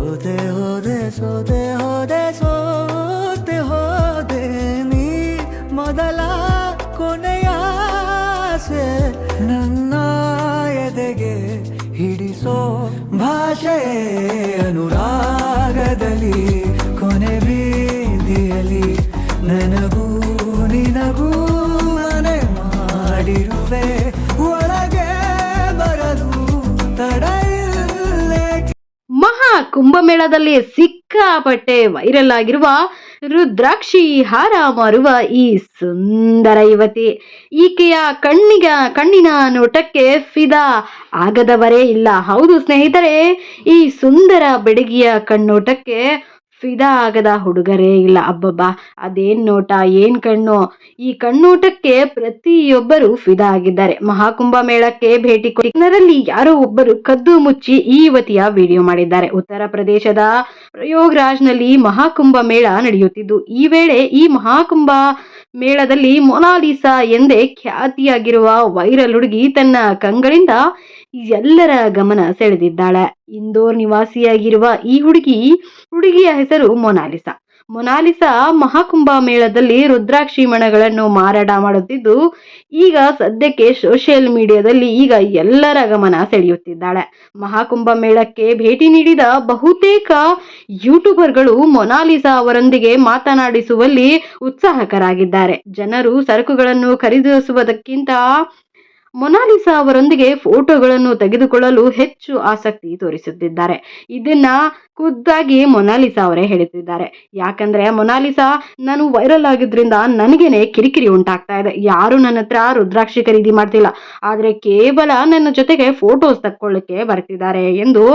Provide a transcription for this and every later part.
ಸೋತೆ ಹೋದೆ ಸೋತೆ ಹೋದೆ ಸೋತೆ ಹೋದೆ ನೀ ಮೊದಲ ಕೊನೆಯ ಆಸೆ ನನ್ನ ಎದೆಗೆ ಹಿಡಿಸೋ ಭಾಷೆ ಅನುರಾಗದಲ್ಲಿ ಕೊನೆ ಬೀದಿಯಲ್ಲಿ ನನಗೂ ನಿನಗೂ ಮನೆ ಮಾಡಿರುವೆ ಒಳಗೆ ಬರಲು ತಡ ಇಲ್ಲೇ. ಮಹಾ ಕುಂಭಮೇಳದಲ್ಲಿ ಸಿಕ್ಕಾಪಟ್ಟೆ ವೈರಲ್ ಆಗಿರುವ ರುದ್ರಾಕ್ಷಿ ಹಾರ ಮಾರುವ ಈ ಸುಂದರ ಯುವತಿ, ಈಕೆಯ ಕಣ್ಣಿನ ನೋಟಕ್ಕೆ ಫಿದಾ ಆಗದವರೇ ಇಲ್ಲ. ಹೌದು ಸ್ನೇಹಿತರೆ, ಈ ಸುಂದರ ಬೆಡಗಿಯ ಕಣ್ಣೋಟಕ್ಕೆ ಫಿದಾ ಆಗದ ಹುಡುಗರೇ ಇಲ್ಲ. ಅಬ್ಬಬ್ಬಾ, ಅದೇನ್ ನೋಟ, ಏನ್ ಕಣ್ಣು! ಈ ಕಣ್ಣೋಟಕ್ಕೆ ಪ್ರತಿಯೊಬ್ಬರು ಫಿದಾ ಆಗಿದ್ದಾರೆ. ಮಹಾಕುಂಭ ಮೇಳಕ್ಕೆ ಭೇಟಿ ಕೊಟ್ಟರಲ್ಲಿ ಯಾರೋ ಒಬ್ಬರು ಕದ್ದು ಮುಚ್ಚಿ ಈ ಯುವತಿಯ ವಿಡಿಯೋ ಮಾಡಿದ್ದಾರೆ. ಉತ್ತರ ಪ್ರದೇಶದ ಪ್ರಯಾಗ್ರಾಜ್ನಲ್ಲಿ ಮಹಾಕುಂಭ ಮೇಳ ನಡೆಯುತ್ತಿದ್ದು, ಈ ವೇಳೆ ಈ ಮಹಾಕುಂಭ ಮೇಳದಲ್ಲಿ ಮೊನಾಲಿಸಾ ಎಂದೇ ಖ್ಯಾತಿಯಾಗಿರುವ ವೈರಲ್ ಹುಡುಗಿ ತನ್ನ ಕಂಗಳಿಂದ ಎಲ್ಲರ ಗಮನ ಸೆಳೆದಿದ್ದಾಳೆ. ಇಂದೋರ್ ನಿವಾಸಿಯಾಗಿರುವ ಈ ಹುಡುಗಿಯ ಹೆಸರು ಮೊನಾಲಿಸಾ. ಮೊನಾಲಿಸಾ ಮಹಾಕುಂಭ ಮೇಳದಲ್ಲಿ ರುದ್ರಾಕ್ಷಿ ಮಣಗಳನ್ನು ಮಾರಾಟ ಮಾಡುತ್ತಿದ್ದು, ಈಗ ಸದ್ಯಕ್ಕೆ ಸೋಷಿಯಲ್ ಮೀಡಿಯಾದಲ್ಲಿ ಈಗ ಎಲ್ಲರ ಗಮನ ಸೆಳೆಯುತ್ತಿದ್ದಾಳೆ. ಮಹಾಕುಂಭ ಮೇಳಕ್ಕೆ ಭೇಟಿ ನೀಡಿದ ಬಹುತೇಕ ಯೂಟ್ಯೂಬರ್ಗಳು ಮೊನಾಲಿಸಾ ಅವರೊಂದಿಗೆ ಮಾತನಾಡಿಸುವಲ್ಲಿ ಉತ್ಸಾಹಕರಾಗಿದ್ದಾರೆ. ಜನರು ಸರಕುಗಳನ್ನು ಖರೀದಿಸುವುದಕ್ಕಿಂತ ಮೊನಾಲಿಸಾ ಅವರೊಂದಿಗೆ ಫೋಟೋಗಳನ್ನು ತೆಗೆದುಕೊಳ್ಳಲು ಹೆಚ್ಚು ಆಸಕ್ತಿ ತೋರಿಸುತ್ತಿದ್ದಾರೆ. ಇದನ್ನ ಖುದ್ದಾಗಿ ಮೊನಾಲಿಸಾ ಅವರೇ ಹೇಳುತ್ತಿದ್ದಾರೆ. ಯಾಕಂದ್ರೆ ಮೊನಾಲಿಸಾ, ನಾನು ವೈರಲ್ ಆಗಿದ್ರಿಂದ ನನಗೇನೆ ಕಿರಿಕಿರಿ ಉಂಟಾಗ್ತಾ ಇದೆ. ಯಾರು ನನ್ನ ಹತ್ರ ರುದ್ರಾಕ್ಷಿ ಖರೀದಿ ಮಾಡ್ತಿಲ್ಲ, ಆದ್ರೆ ಕೇವಲ ನನ್ನ ಜೊತೆಗೆ ಫೋಟೋಸ್ ತಕ್ಕೊಳ್ಳಿಕ್ಕೆ ಬರ್ತಿದ್ದಾರೆ ಎಂದು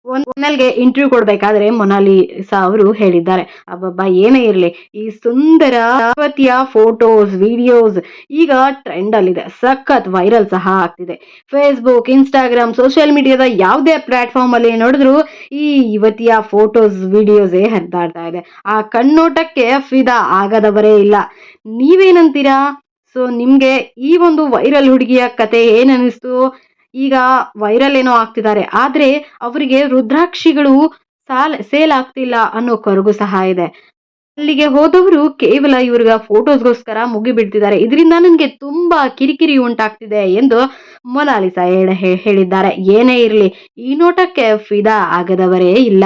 ಚಾನೆಲ್ಗೆ ಇಂಟರ್ವ್ಯೂ ಕೊಡ್ಬೇಕಾದ್ರೆ ಮೊನಾಲಿಸಾ ಅವರು ಹೇಳಿದ್ದಾರೆ. ಅಬ್ಬಬ್ಬಾ, ಏನೇ ಇರ್ಲಿ, ಈ ಸುಂದರ ಯುವತಿಯ ಫೋಟೋಸ್, ವಿಡಿಯೋಸ್ ಈಗ ಟ್ರೆಂಡ್ ಅಲ್ಲಿದೆ, ಸಖತ್ ವೈರಲ್ ಸಹ ಆಗ್ತಿದೆ. ಫೇಸ್ಬುಕ್, ಇನ್ಸ್ಟಾಗ್ರಾಮ್, ಸೋಷಿಯಲ್ ಮೀಡಿಯಾದ ಯಾವುದೇ ಪ್ಲಾಟ್ಫಾರ್ಮ್ ಅಲ್ಲಿ ನೋಡಿದ್ರು ಈ ಯುವತಿಯ ಫೋಟೋಸ್, ವಿಡಿಯೋಸೇ ಹರಿದಾಡ್ತಾ ಇದೆ. ಆ ಕಣ್ಣೋಟಕ್ಕೆ ಫಿದಾ ಆಗದವರೇ ಇಲ್ಲ. ನೀವೇನಂತೀರಾ? ಸೊ ನಿಮ್ಗೆ ಈ ಒಂದು ವೈರಲ್ ಹುಡುಗಿಯ ಕತೆ ಏನನ್ನಿಸ್ತು? ಈಗ ವೈರಲ್ ಏನೋ ಆಗ್ತಿದ್ದಾರೆ, ಆದ್ರೆ ಅವರಿಗೆ ರುದ್ರಾಕ್ಷಿಗಳು ಸೇಲ್ ಆಗ್ತಿಲ್ಲ ಅನ್ನೋ ಕೊರಗು ಸಹ ಇದೆ. ಅಲ್ಲಿಗೆ ಹೋದವರು ಕೇವಲ ಇವ್ರಿಗ ಫೋಟೋಸ್ಗೋಸ್ಕರ ಮುಗಿಬಿಡ್ತಿದ್ದಾರೆ. ಇದರಿಂದ ನನಗೆ ತುಂಬಾ ಕಿರಿಕಿರಿ ಉಂಟಾಗ್ತಿದೆ ಎಂದು ಮೊನಾಲಿಸಾ ಹೇಳಿದ್ದಾರೆ. ಏನೇ ಇರ್ಲಿ, ಈ ನೋಟಕ್ಕೆ ಫಿದಾ ಆಗದವರೇ ಇಲ್ಲ.